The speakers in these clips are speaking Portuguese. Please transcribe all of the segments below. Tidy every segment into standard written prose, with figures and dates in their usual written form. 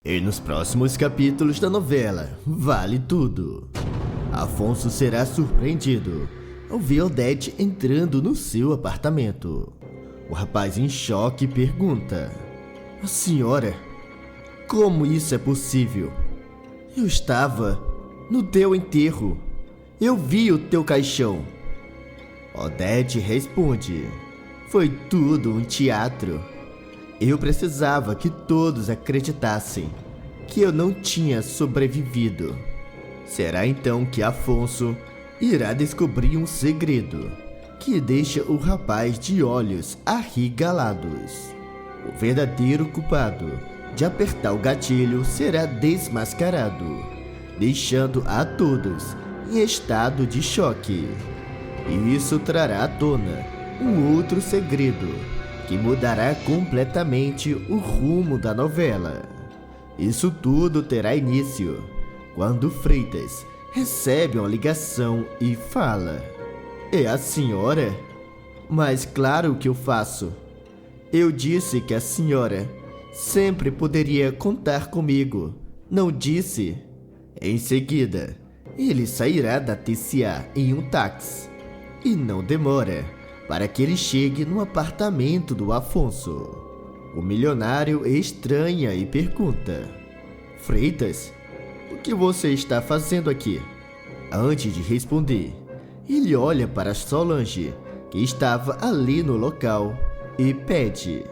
E nos próximos capítulos da novela Vale Tudo, Afonso será surpreendido ao ver Odete entrando no seu apartamento. O rapaz em choque pergunta: "A senhora? Como isso é possível? Eu estava no teu enterro. Eu vi o teu caixão." Odete responde: "Foi tudo um teatro. Eu precisava que todos acreditassem que eu não tinha sobrevivido. Será então que Afonso irá descobrir um segredo que deixa o rapaz de olhos arregalados. O verdadeiro culpado de apertar o gatilho será desmascarado, deixando a todos em estado de choque. E isso trará à tona um outro segredo que mudará completamente o rumo da novela. Isso tudo terá início quando Freitas recebe uma ligação e fala: "É a senhora? Mas claro que eu faço. Eu disse que a senhora sempre poderia contar comigo, não disse?" Em seguida, ele sairá da TCA em um táxi e não demora para que ele chegue no apartamento do Afonso. O milionário estranha e pergunta: "Freitas, o que você está fazendo aqui?" Antes de responder, ele olha para Solange, que estava ali no local, e pede: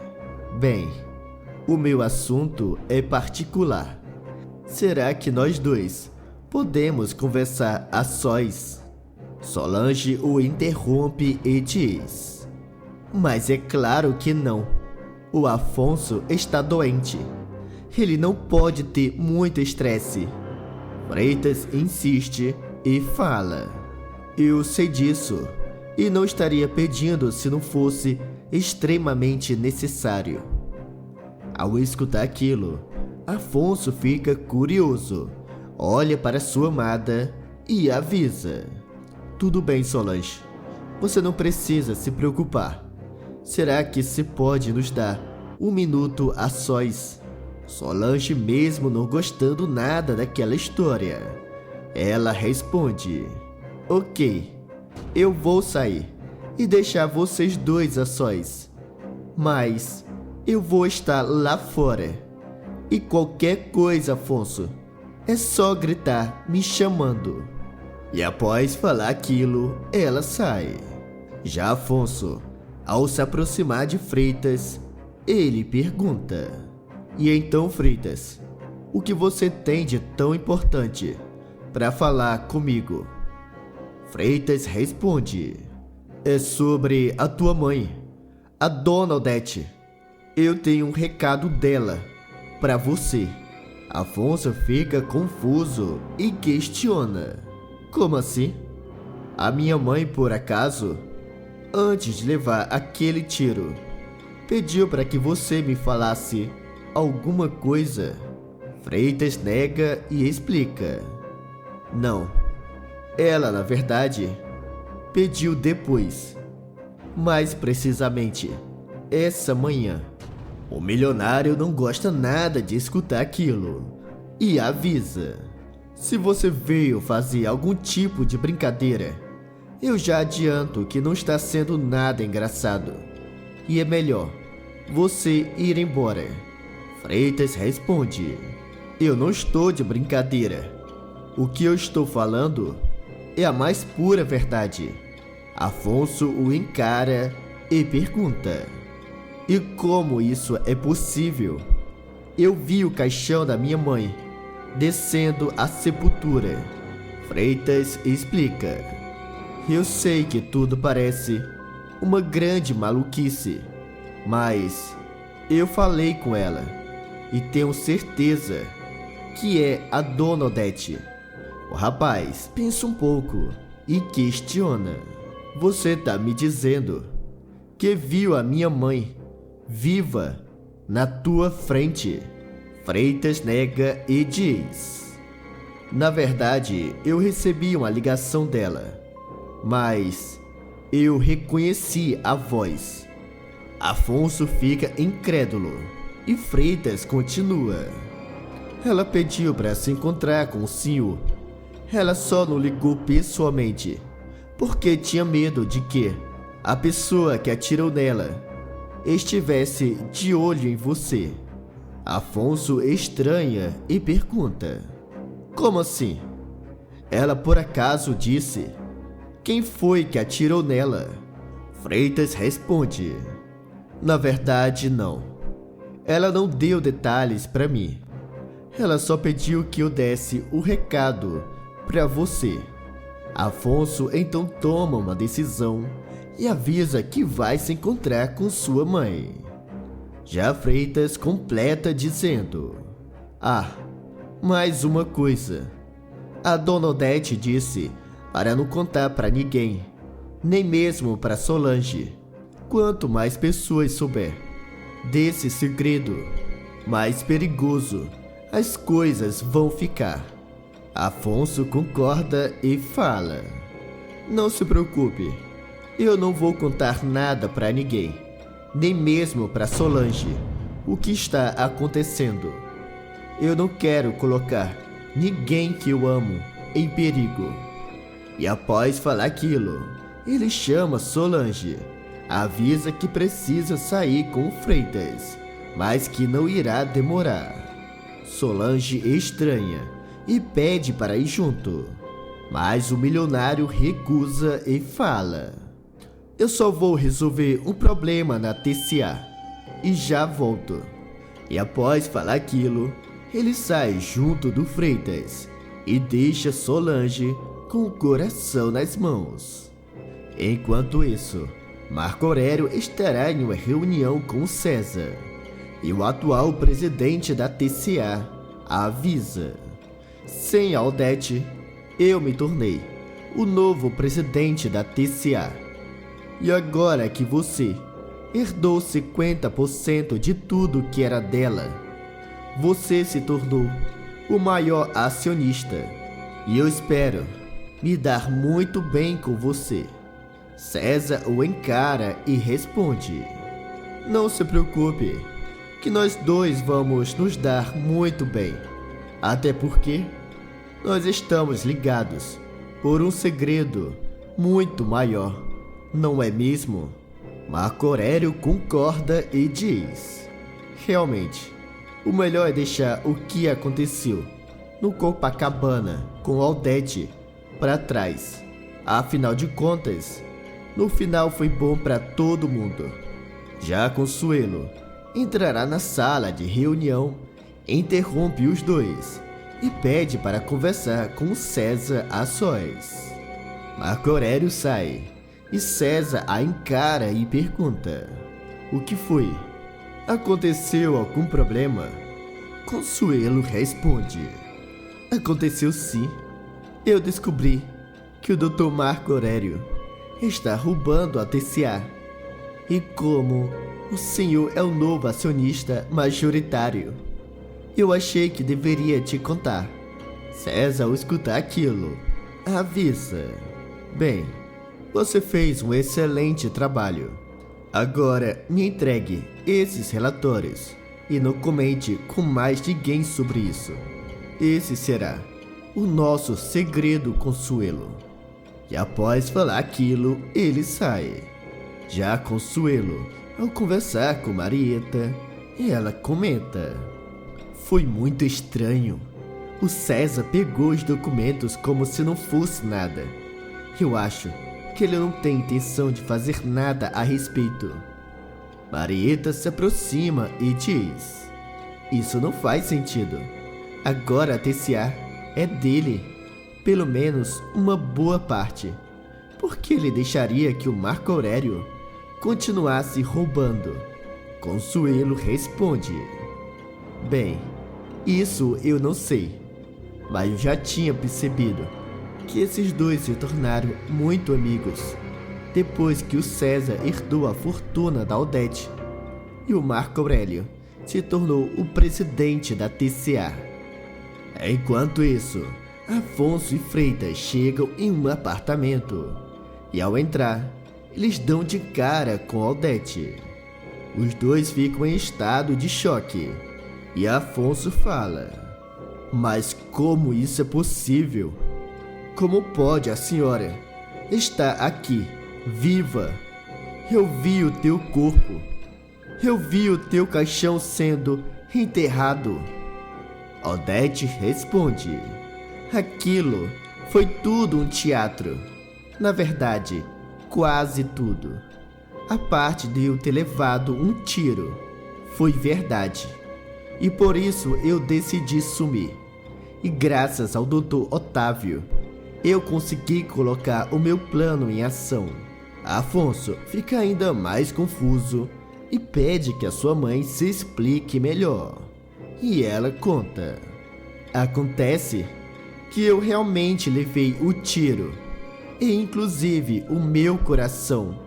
"Bem, o meu assunto é particular. Será que nós dois podemos conversar a sós?" Solange o interrompe e diz: "Mas é claro que não. O Afonso está doente. Ele não pode ter muito estresse." Freitas insiste e fala: "Eu sei disso e não estaria pedindo se não fosse extremamente necessário." Ao escutar aquilo, Afonso fica curioso, olha para sua amada e avisa: "Tudo bem, Solange. Você não precisa se preocupar. Será que se pode nos dar um minuto a sós?" Solange, mesmo não gostando nada daquela história, ela responde: "Ok, eu vou sair e deixar vocês dois a sós. Mas eu vou estar lá fora. E qualquer coisa, Afonso, é só gritar me chamando." E após falar aquilo, ela sai. Já Afonso, ao se aproximar de Freitas, ele pergunta: "E então, Freitas, o que você tem de tão importante para falar comigo?" Freitas responde: "É sobre a tua mãe, a dona Odete. Eu tenho um recado dela para você." Afonso fica confuso e questiona: "Como assim? A minha mãe, por acaso, antes de levar aquele tiro, pediu para que você me falasse alguma coisa?" Freitas nega e explica: "Não. Ela, na verdade, pediu depois. Mais precisamente, essa manhã." O milionário não gosta nada de escutar aquilo e avisa: "Se você veio fazer algum tipo de brincadeira, eu já adianto que não está sendo nada engraçado. E é melhor você ir embora." Freitas responde: "Eu não estou de brincadeira. O que eu estou falando é a mais pura verdade." Afonso o encara e pergunta: "E como isso é possível? Eu vi o caixão da minha mãe descendo a sepultura." Freitas explica: "Eu sei que tudo parece uma grande maluquice, mas eu falei com ela e tenho certeza que é a dona Odete." O rapaz pensa um pouco e questiona: "Você tá me dizendo que viu a minha mãe viva na tua frente?" Freitas nega e diz: "Na verdade, eu recebi uma ligação dela, mas eu reconheci a voz." Afonso fica incrédulo e Freitas continua: Ela pediu para se encontrar com o senhor. Ela só não ligou pessoalmente, porque tinha medo de que a pessoa que atirou nela estivesse de olho em você. Afonso estranha e pergunta: como assim? Ela por acaso disse: quem foi que atirou nela? Freitas responde: na verdade, não. Ela não deu detalhes para mim. Ela só pediu que eu desse o recado para você. Afonso então toma uma decisão e avisa que vai se encontrar com sua mãe. Já Freitas completa dizendo: ah, mais uma coisa. A dona Odete disse para não contar para ninguém, nem mesmo para Solange. Quanto mais pessoas souber desse segredo, mais perigoso as coisas vão ficar. Afonso concorda e fala: não se preocupe, eu não vou contar nada para ninguém, nem mesmo para Solange, o que está acontecendo. Eu não quero colocar ninguém que eu amo em perigo. E após falar aquilo, ele chama Solange, avisa que precisa sair com o Freitas, mas que não irá demorar. Solange estranha e pede para ir junto, mas o milionário recusa e fala: eu só vou resolver um problema na TCA e já volto. E após falar aquilo, ele sai junto do Freitas e deixa Solange com o coração nas mãos. Enquanto isso, Marco Aurélio estará em uma reunião com César e o atual presidente da TCA avisa: sem a Odete, eu me tornei o novo presidente da TCA. E agora que você herdou 50% de tudo que era dela, você se tornou o maior acionista. E eu espero me dar muito bem com você. César o encara e responde: não se preocupe, que nós dois vamos nos dar muito bem. Até porque nós estamos ligados por um segredo muito maior, não é mesmo? Marco Aurélio concorda e diz: realmente, o melhor é deixar o que aconteceu no Copacabana com Odete para trás. Afinal de contas, no final foi bom para todo mundo. Já Consuelo entrará na sala de reunião, interrompe os dois e pede para conversar com César a sós. Marco Aurélio sai e César a encara e pergunta: o que foi? Aconteceu algum problema? Consuelo responde: aconteceu sim. Eu descobri que o Dr. Marco Aurélio está roubando a TCA. E como o senhor é o novo acionista majoritário, eu achei que deveria te contar. César, ao escutar aquilo, avisa: bem, você fez um excelente trabalho. Agora me entregue esses relatórios e não comente com mais ninguém sobre isso. Esse será o nosso segredo, Consuelo. E após falar aquilo, ele sai. Já Consuelo, ao conversar com Marieta, ela comenta: foi muito estranho. O César pegou os documentos como se não fosse nada. Eu acho que ele não tem intenção de fazer nada a respeito. Marieta se aproxima e diz: isso não faz sentido. Agora a TCA é dele, pelo menos uma boa parte. Por que ele deixaria que o Marco Aurélio continuasse roubando? Consuelo responde: bem, isso eu não sei, mas eu já tinha percebido que esses dois se tornaram muito amigos depois que o César herdou a fortuna da Odete e o Marco Aurélio se tornou o presidente da TCA. Enquanto isso, Afonso e Freitas chegam em um apartamento e, ao entrar, eles dão de cara com Odete. Os dois ficam em estado de choque e Afonso fala: Mas como isso é possível? Como pode a senhora estar aqui, viva? Eu vi o teu corpo. Eu vi o teu caixão sendo enterrado. Odete responde: aquilo foi tudo um teatro. Na verdade, quase tudo. A parte de eu ter levado um tiro foi verdade. E por isso eu decidi sumir. E graças ao Dr. Otávio, eu consegui colocar o meu plano em ação. Afonso fica ainda mais confuso e pede que a sua mãe se explique melhor. E ela conta: acontece que eu realmente levei o tiro. E inclusive o meu coração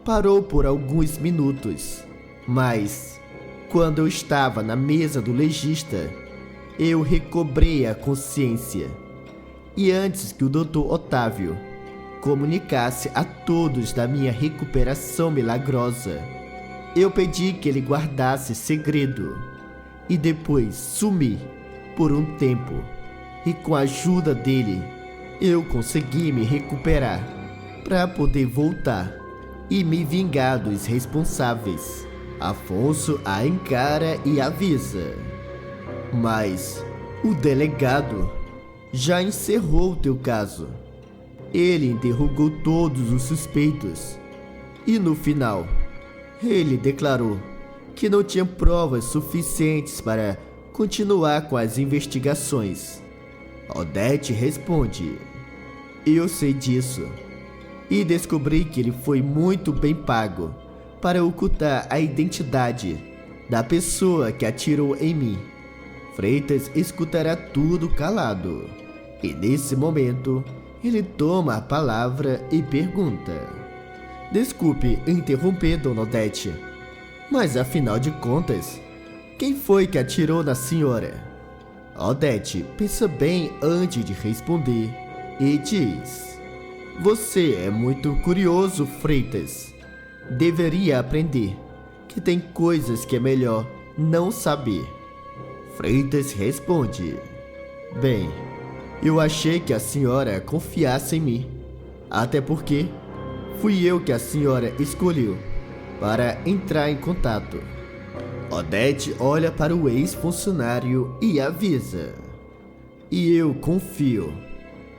parou por alguns minutos. Mas quando eu estava na mesa do legista, eu recobrei a consciência. E antes que o Dr. Otávio comunicasse a todos da minha recuperação milagrosa, eu pedi que ele guardasse segredo. E depois sumi por um tempo. E com a ajuda dele, eu consegui me recuperar para poder voltar e me vingar dos responsáveis. Afonso a encara e avisa: mas o delegado já encerrou o teu caso. Ele interrogou todos os suspeitos e no final ele declarou que não tinha provas suficientes para continuar com as investigações. Odete responde: eu sei disso e descobri que ele foi muito bem pago para ocultar a identidade da pessoa que atirou em mim. Freitas escutará tudo calado e nesse momento ele toma a palavra e pergunta: desculpe interromper, dona Odete, mas afinal de contas, quem foi que atirou na senhora? Odete pensa bem antes de responder e diz: você é muito curioso, Freitas. Deveria aprender que tem coisas que é melhor não saber. Freitas responde: bem, eu achei que a senhora confiasse em mim, até porque fui eu que a senhora escolheu para entrar em contato. Odete olha para o ex-funcionário e avisa: e eu confio,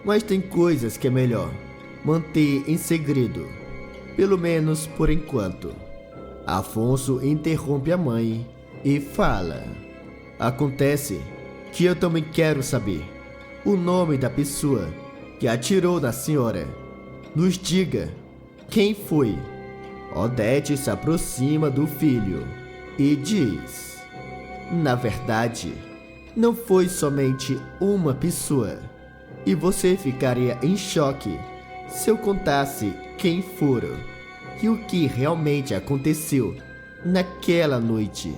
mas tem coisas que é melhor manter em segredo, pelo menos por enquanto. Afonso interrompe a mãe e fala: acontece que eu também quero saber o nome da pessoa que atirou na senhora. Nos diga quem foi. Odete se aproxima do filho e diz: na verdade, não foi somente uma pessoa, e você ficaria em choque se eu contasse quem foram e o que realmente aconteceu naquela noite.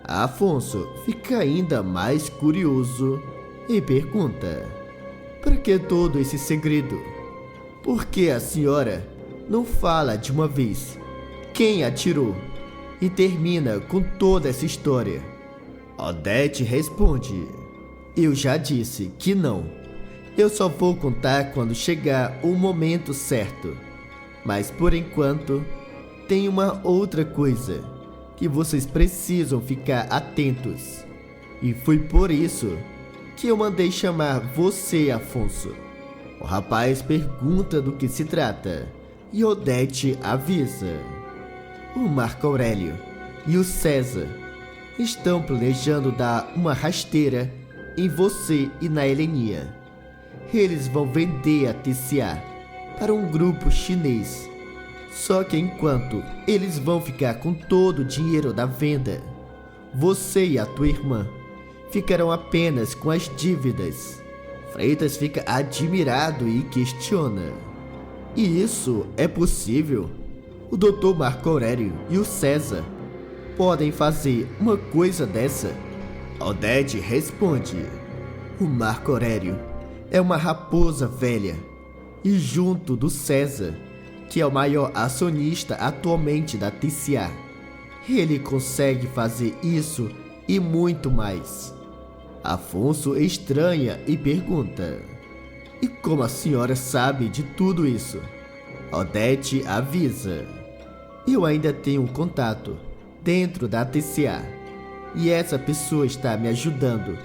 Afonso fica ainda mais curioso e pergunta: para que todo esse segredo? Por que a senhora não fala de uma vez quem atirou e termina com toda essa história? Odete responde: eu já disse que não. Eu só vou contar quando chegar o momento certo. Mas por enquanto, tem uma outra coisa que vocês precisam ficar atentos. E foi por isso que eu mandei chamar você, Afonso. O rapaz pergunta do que se trata e Odete avisa: o Marco Aurélio e o César estão planejando dar uma rasteira em você e na Helenia. Eles vão vender a TCA para um grupo chinês. Só que enquanto eles vão ficar com todo o dinheiro da venda, você e a tua irmã ficarão apenas com as dívidas. Freitas fica admirado e questiona: e isso é possível? O Dr. Marco Aurélio e o César podem fazer uma coisa dessa? Odete responde: o Marco Aurélio é uma raposa velha, e junto do César, que é o maior acionista atualmente da TCA, ele consegue fazer isso e muito mais. Afonso estranha e pergunta: E como a senhora sabe de tudo isso? Odete avisa: Eu ainda tenho um contato dentro da TCA e essa pessoa está me ajudando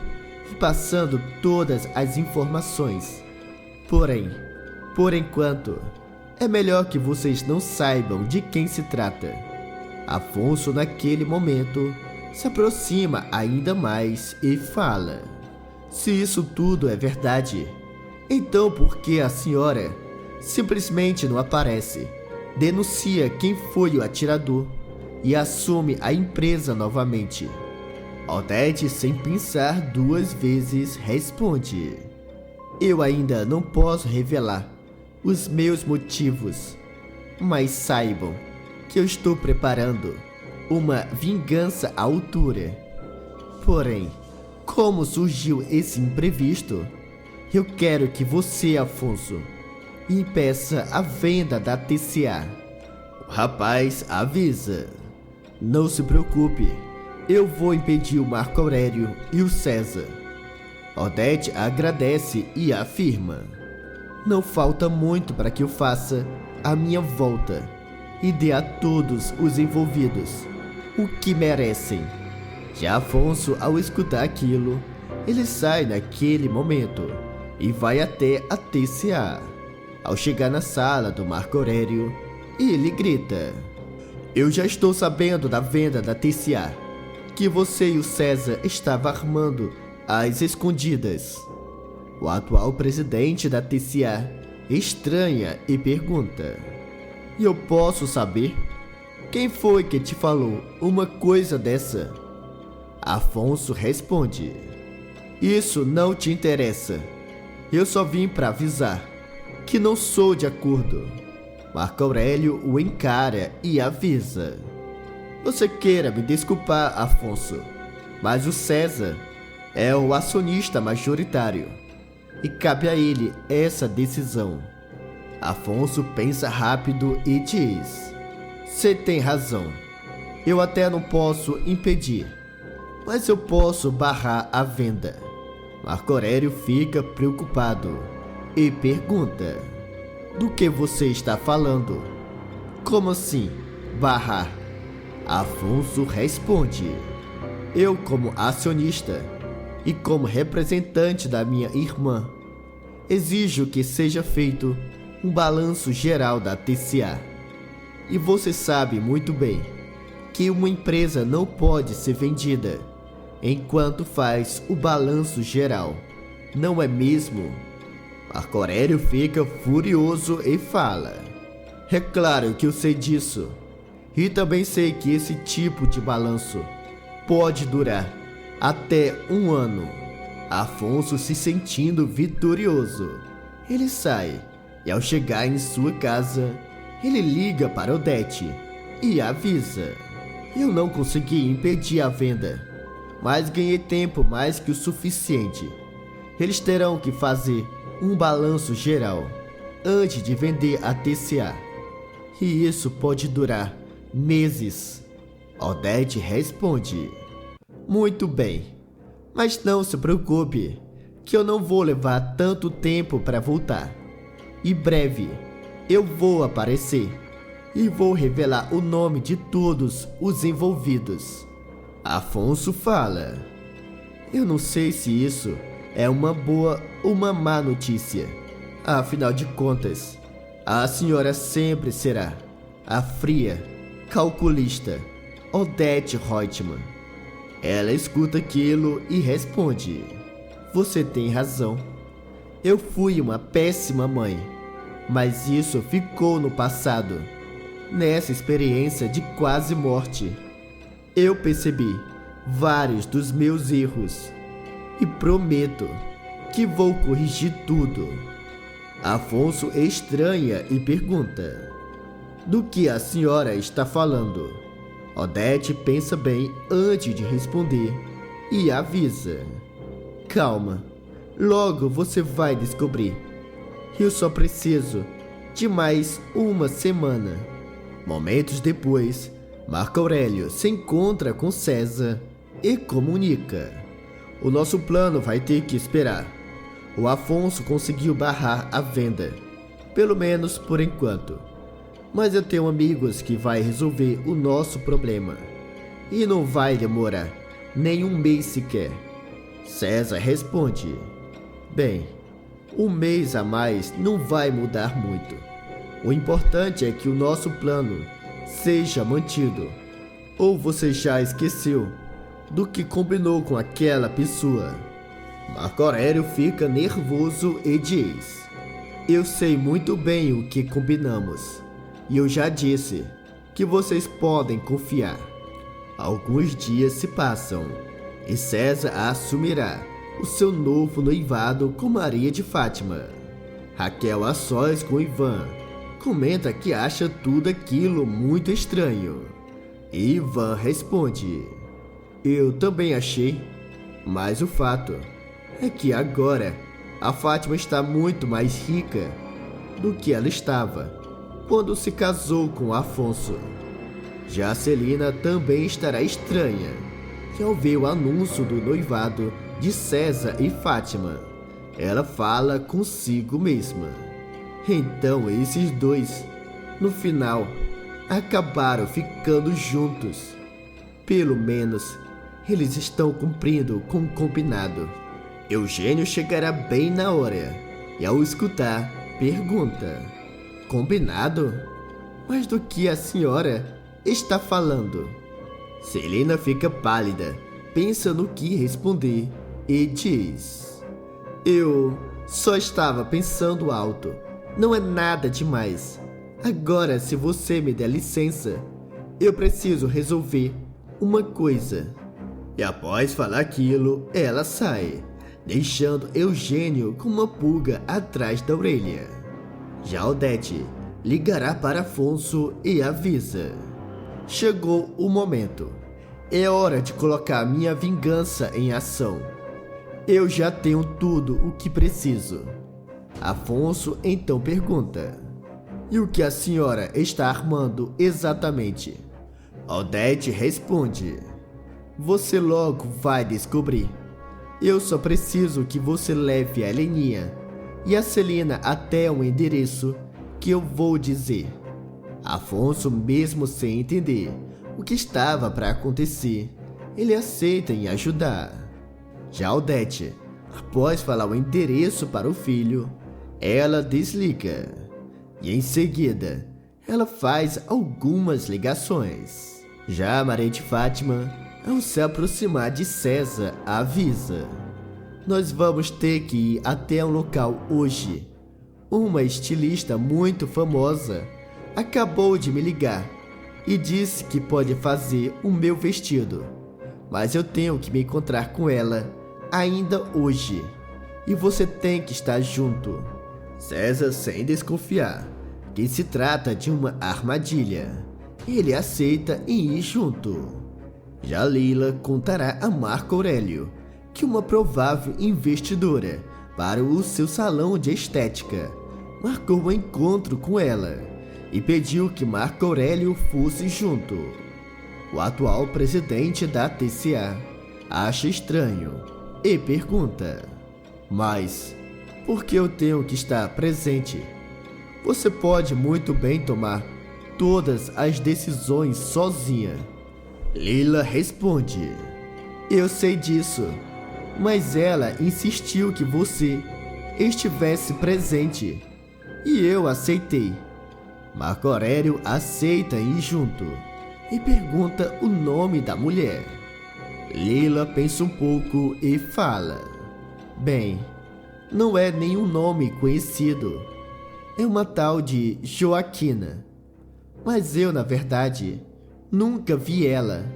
e passando todas as informações. Porém, por enquanto, é melhor que vocês não saibam de quem se trata. Afonso, naquele momento, se aproxima ainda mais e fala: Se isso tudo é verdade, então por que a senhora simplesmente não aparece, denuncia quem foi o atirador e assume a empresa novamente? Odete, sem pensar duas vezes, responde: Eu ainda não posso revelar os meus motivos, mas saibam que eu estou preparando uma vingança à altura. Porém, como surgiu esse imprevisto, eu quero que você, Afonso, impeça a venda da TCA. O rapaz avisa: Não se preocupe, eu vou impedir o Marco Aurélio e o César. Odete agradece e afirma: Não falta muito para que eu faça a minha volta e dê a todos os envolvidos o que merecem. Já Afonso, ao escutar aquilo, ele sai naquele momento e vai até a TCA. Ao chegar na sala do Marco Aurélio, ele grita: Eu já estou sabendo da venda da TCA, que você e o César estavam armando às escondidas. O atual presidente da TCA estranha e pergunta: E eu posso saber quem foi que te falou uma coisa dessa? Afonso responde: Isso não te interessa. Eu só vim para avisar que não sou de acordo. Marco Aurélio o encara e avisa: Você queira me desculpar, Afonso, mas o César é o acionista majoritário e cabe a ele essa decisão. Afonso pensa rápido e diz: Você tem razão. Eu até não posso impedir, mas eu posso barrar a venda. Marco Aurélio fica preocupado e pergunta: Do que você está falando? Como assim, barrar? Afonso responde: Eu, como acionista e como representante da minha irmã, exijo que seja feito um balanço geral da TCA. E você sabe muito bem que uma empresa não pode ser vendida enquanto faz o balanço geral, não é mesmo? Marco Aurélio fica furioso e fala: É claro que eu sei disso. E também sei que esse tipo de balanço pode durar até 1 ano. Afonso, se sentindo vitorioso, ele sai e, ao chegar em sua casa, ele liga para Odete e avisa: Eu não consegui impedir a venda, mas ganhei tempo mais que o suficiente. Eles terão que fazer um balanço geral antes de vender a TCA, e isso pode durar meses. Odete responde: Muito bem, mas não se preocupe, que eu não vou levar tanto tempo para voltar. Em breve eu vou aparecer e vou revelar o nome de todos os envolvidos. Afonso fala: Eu não sei se isso é uma boa ou uma má notícia. Afinal de contas, a senhora sempre será a fria, calculista Odete Reutemann. Ela escuta aquilo e responde: Você tem razão. Eu fui uma péssima mãe, mas isso ficou no passado. Nessa experiência de quase morte, eu percebi vários dos meus erros e prometo que vou corrigir tudo. Afonso estranha e pergunta: Do que a senhora está falando? Odete pensa bem antes de responder e avisa: Calma, logo você vai descobrir. Eu só preciso de mais 1 semana. Momentos depois, Marco Aurélio se encontra com César e comunica: O nosso plano vai ter que esperar. O Afonso conseguiu barrar a venda, pelo menos por enquanto. Mas eu tenho amigos que vai resolver o nosso problema. E não vai demorar nem um mês sequer. César responde: bem, um mês a mais não vai mudar muito. O importante é que o nosso plano seja mantido. Ou você já esqueceu do que combinou com aquela pessoa? Marco Aurélio fica nervoso e diz: eu sei muito bem o que combinamos. E eu já disse que vocês podem confiar. Alguns dias se passam e César assumirá o seu novo noivado com Maria de Fátima. Raquel, a sós com Ivan, comenta que acha tudo aquilo muito estranho. E Ivan responde: eu também achei, mas o fato é que agora a Fátima está muito mais rica do que ela estava quando se casou com Afonso. Já a Celina também estará estranha ao ver o anúncio do noivado de César e Fátima. Ela fala consigo mesma: então esses dois, no final, acabaram ficando juntos. Pelo menos, eles estão cumprindo com o combinado. Eugênio chegará bem na hora e, ao escutar, pergunta: combinado? Mas do que a senhora está falando? Celina fica pálida, pensa no que responder e diz: eu só estava pensando alto. Não é nada demais. Agora, se você me der licença, eu preciso resolver uma coisa. E após falar aquilo, ela sai, deixando Eugênio com uma pulga atrás da orelha. Já Odete ligará para Afonso e avisa: chegou o momento. É hora de colocar minha vingança em ação. Eu já tenho tudo o que preciso. Afonso então pergunta: e o que a senhora está armando exatamente? Odete responde: você logo vai descobrir. Eu só preciso que você leve a Heleninha e a Celina até um endereço que eu vou dizer. Afonso, mesmo sem entender o que estava para acontecer, ele aceita em ajudar. Já Odete, após falar o endereço para o filho, ela desliga. E em seguida, ela faz algumas ligações. Já Maria de Fátima, ao se aproximar de César, avisa: nós vamos ter que ir até um local hoje. Uma estilista muito famosa acabou de me ligar e disse que pode fazer o meu vestido, mas eu tenho que me encontrar com ela ainda hoje, e você tem que estar junto. César, sem desconfiar que se trata de uma armadilha, ele aceita em ir junto. Já Lila contará a Marco Aurélio que uma provável investidora para o seu salão de estética marcou um encontro com ela e pediu que Marco Aurélio fosse junto. O atual presidente da TCA acha estranho e pergunta: mas por que eu tenho que estar presente? Você pode muito bem tomar todas as decisões sozinha. Lila responde: eu sei disso, mas ela insistiu que você estivesse presente e eu aceitei. Marco Aurélio aceita ir junto e pergunta o nome da mulher. Lila pensa um pouco e fala: bem, não é nenhum nome conhecido. É uma tal de Joaquina. Mas eu, na verdade, nunca vi ela.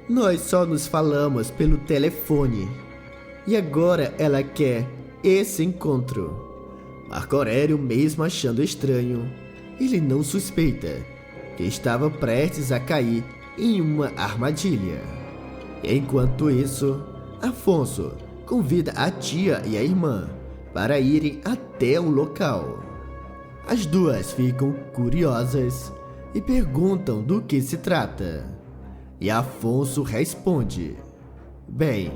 Nós só nos falamos pelo telefone. E agora ela quer esse encontro. Marco Aurélio, mesmo achando estranho, ele não suspeita que estava prestes a cair em uma armadilha. Enquanto isso, Afonso convida a tia e a irmã para irem até o local. As duas ficam curiosas e perguntam do que se trata. E Afonso responde: bem,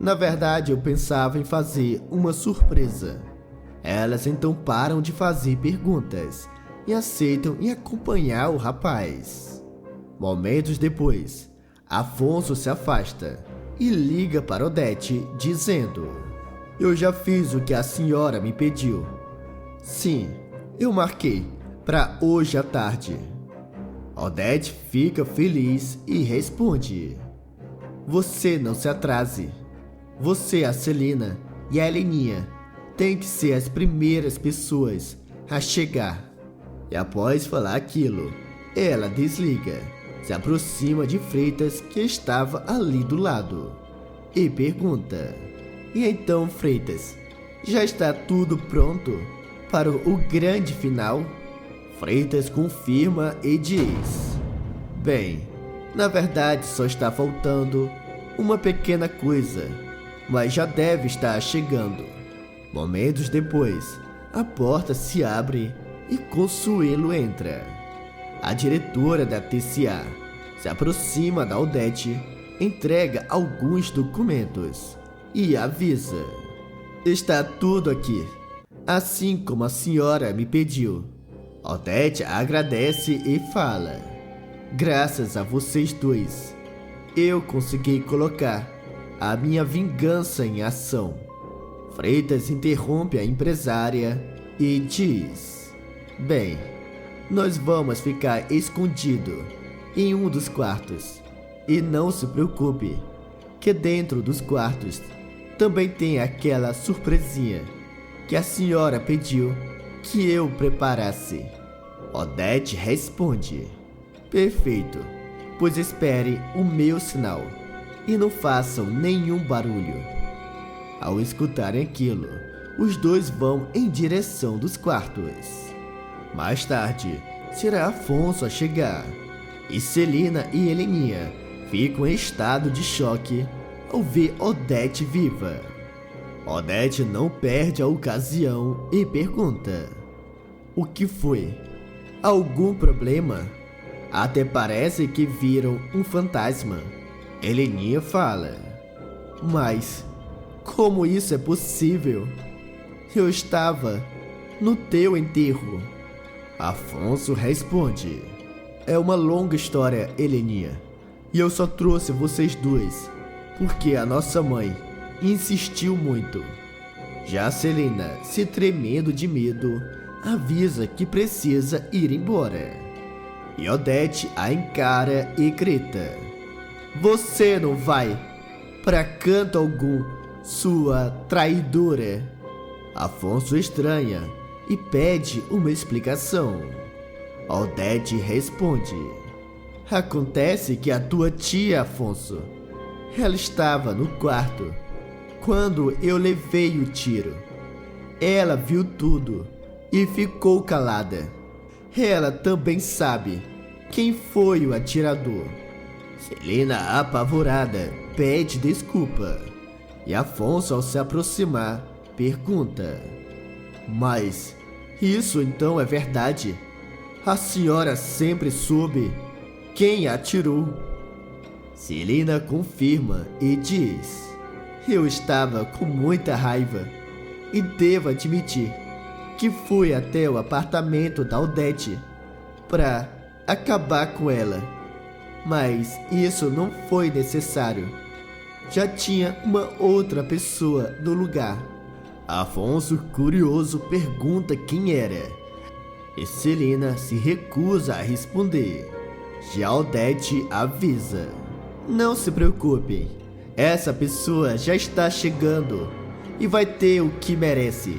Na verdade, eu pensava em fazer uma surpresa. Elas então param de fazer perguntas e aceitam em acompanhar o rapaz. Momentos depois, Afonso se afasta e liga para Odete dizendo: "Eu já fiz o que a senhora me pediu. Sim, eu marquei para hoje à tarde." Odete fica feliz e responde: "Você não se atrase. Você, a Celina e a Heleninha têm que ser as primeiras pessoas a chegar." E após falar aquilo, ela desliga, se aproxima de Freitas, que estava ali do lado, e pergunta: "E então, Freitas, já está tudo pronto para o grande final?" Freitas confirma e diz: "Bem, na verdade só está faltando uma pequena coisa, mas já deve estar chegando." Momentos depois, a porta se abre e Consuelo entra. A diretora da TCA se aproxima da Odete, entrega alguns documentos e avisa: "Está tudo aqui, assim como a senhora me pediu." Odete agradece e fala: "Graças a vocês dois, eu consegui colocar a minha vingança em ação." Freitas interrompe a empresária e diz: "Bem, nós vamos ficar escondido em um dos quartos. E não se preocupe, que dentro dos quartos também tem aquela surpresinha que a senhora pediu que eu preparasse." Odete responde: "Perfeito, pois espere o meu sinal e não façam nenhum barulho." Ao escutarem aquilo, os dois vão em direção dos quartos. Mais tarde, será Afonso a chegar, e Celina e Heleninha ficam em estado de choque ao ver Odete viva. Odete não perde a ocasião e pergunta: "O que foi? Algum problema? Até parece que viram um fantasma." Heleninha fala: "Mas como isso é possível? Eu estava no teu enterro." Afonso responde: "É uma longa história, Heleninha, e eu só trouxe vocês dois porque a nossa mãe insistiu muito." Já Celina, se tremendo de medo, avisa que precisa ir embora. E Odete a encara e grita: "Você não vai pra canto algum, sua traidora." Afonso estranha e pede uma explicação. Odete responde: "Acontece que a tua tia, Afonso, ela estava no quarto quando eu levei o tiro. Ela viu tudo e ficou calada. Ela também sabe quem foi o atirador." Celina, apavorada, pede desculpa. E Afonso, ao se aproximar, pergunta: "Mas isso então é verdade? A senhora sempre soube quem atirou?" Celina confirma e diz: "Eu estava com muita raiva e devo admitir que fui até o apartamento da Odete para acabar com ela. Mas isso não foi necessário. Já tinha uma outra pessoa no lugar." Afonso, curioso, pergunta quem era. E Celina se recusa a responder. Já Odete avisa: "Não se preocupem, essa pessoa já está chegando e vai ter o que merece,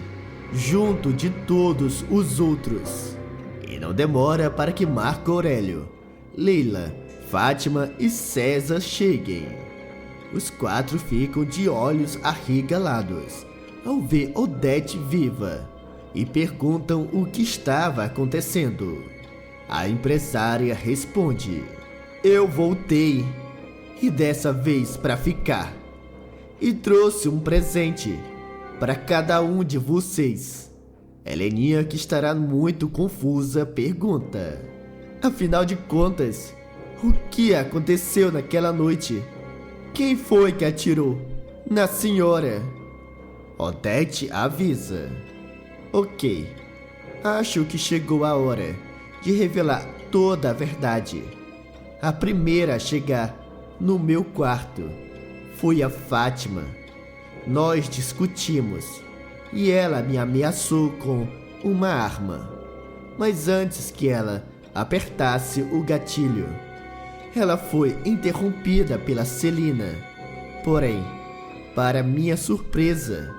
junto de todos os outros." E não demora para que Marco Aurélio, Leila, Fátima e César cheguem. Os quatro ficam de olhos arregalados ao ver Odete viva e perguntam o que estava acontecendo. A empresária responde: "Eu voltei, e dessa vez para ficar, e trouxe um presente para cada um de vocês." Heleninha, que estará muito confusa, pergunta: "Afinal de contas, o que aconteceu naquela noite? Quem foi que atirou? Na senhora. Odete avisa. Ok. Acho que chegou a hora de revelar toda a verdade. A primeira a chegar no meu quarto foi a Fátima. Nós discutimos e ela me ameaçou com uma arma. Mas antes que ela apertasse o gatilho, ela foi interrompida pela Celina. Porém, para minha surpresa,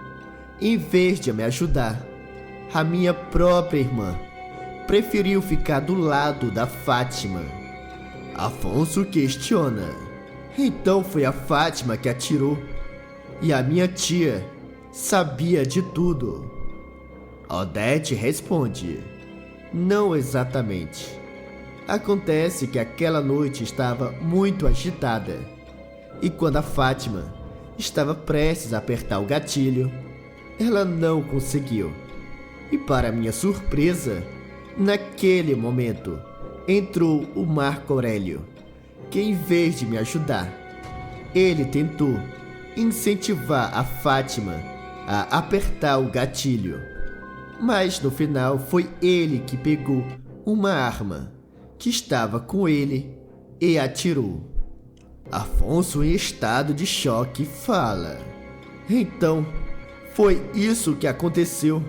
em vez de me ajudar, a minha própria irmã preferiu ficar do lado da Fátima. Afonso questiona. Então foi a Fátima que atirou e a minha tia sabia de tudo. Odete responde. Não exatamente. Acontece que aquela noite estava muito agitada e quando a Fátima estava prestes a apertar o gatilho, ela não conseguiu. E para minha surpresa, naquele momento, entrou o Marco Aurélio, que em vez de me ajudar, ele tentou incentivar a Fátima a apertar o gatilho. Mas no final foi ele que pegou uma arma que estava com ele e atirou. Afonso, em estado de choque, fala. Então, foi isso que aconteceu.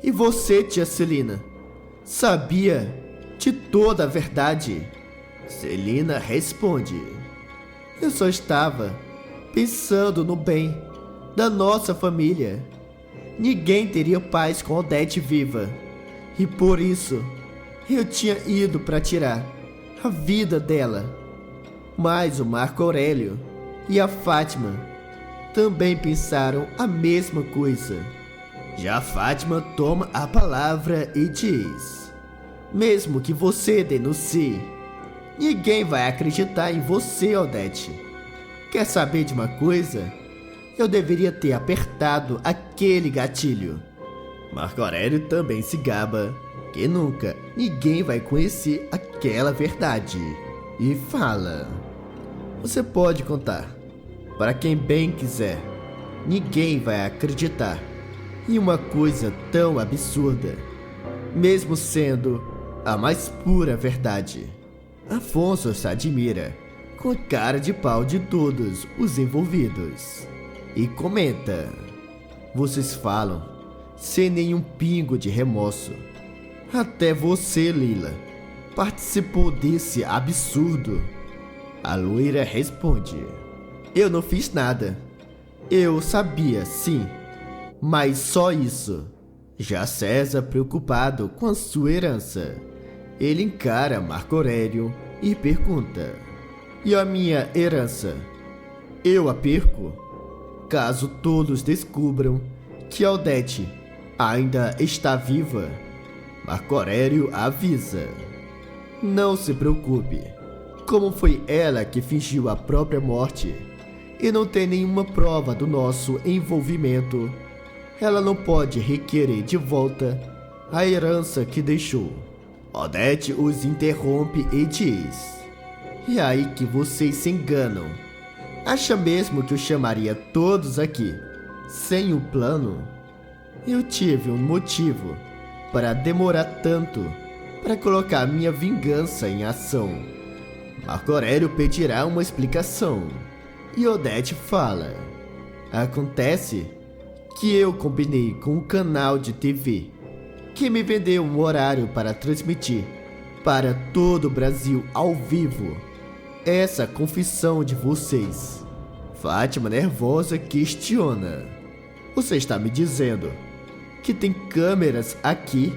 E você, tia Celina, sabia de toda a verdade? Celina responde. Eu só estava pensando no bem da nossa família. Ninguém teria paz com Odete viva. E por isso, eu tinha ido para tirar a vida dela. Mas o Marco Aurélio e a Fátima também pensaram a mesma coisa. Já a Fátima toma a palavra e diz: mesmo que você denuncie, ninguém vai acreditar em você, Odete. Quer saber de uma coisa? Eu deveria ter apertado aquele gatilho. Marco Aurélio também se gaba que nunca ninguém vai conhecer aquela verdade. E fala: você pode contar para quem bem quiser. Ninguém vai acreditar em uma coisa tão absurda, mesmo sendo a mais pura verdade. Afonso se admira com a cara de pau de todos os envolvidos e comenta: vocês falam sem nenhum pingo de remorso. Até você, Lila, participou desse absurdo. A loira responde: eu não fiz nada. Eu sabia, sim, mas só isso. Já César, preocupado com a sua herança, ele encara Marco Aurélio e pergunta: e a minha herança? Eu a perco? Caso todos descubram que Odete ainda está viva, Marco Aurélio avisa: não se preocupe. Como foi ela que fingiu a própria morte e não tem nenhuma prova do nosso envolvimento, ela não pode requerer de volta a herança que deixou. Odete os interrompe e diz: e aí que vocês se enganam? Acha mesmo que eu chamaria todos aqui sem um plano? Eu tive um motivo para demorar tanto para colocar minha vingança em ação. Marco Aurélio pedirá uma explicação e Odete fala: acontece que eu combinei com um canal de TV que me vendeu um horário para transmitir para todo o Brasil ao vivo essa confissão de vocês. Fátima, nervosa, questiona: você está me dizendo que tem câmeras aqui?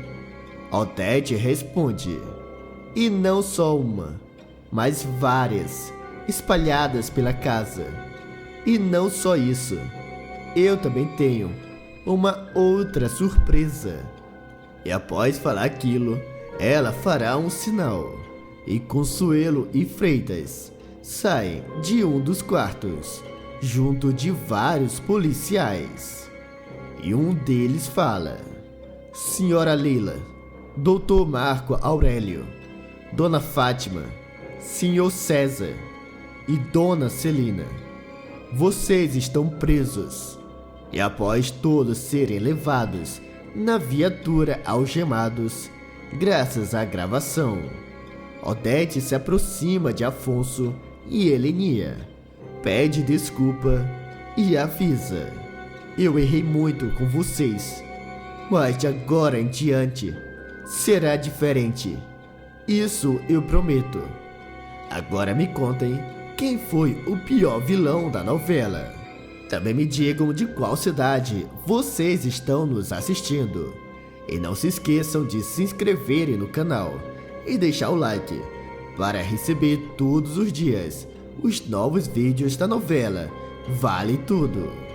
Odete responde: e não só uma, mas várias, espalhadas pela casa. E não só isso, eu também tenho uma outra surpresa. E após falar aquilo, ela fará um sinal, e Consuelo e Freitas saem de um dos quartos, junto de vários policiais. E um deles fala: senhora Leila, doutor Marco Aurélio, dona Fátima, senhor César e dona Celina, vocês estão presos. E após todos serem levados na viatura algemados, graças à gravação, Odete se aproxima de Afonso e Helenia, pede desculpa e avisa: eu errei muito com vocês, mas de agora em diante será diferente. Isso eu prometo. Agora me contem quem foi o pior vilão da novela. Também me digam de qual cidade vocês estão nos assistindo. E não se esqueçam de se inscreverem no canal e deixar o like para receber todos os dias os novos vídeos da novela Vale Tudo.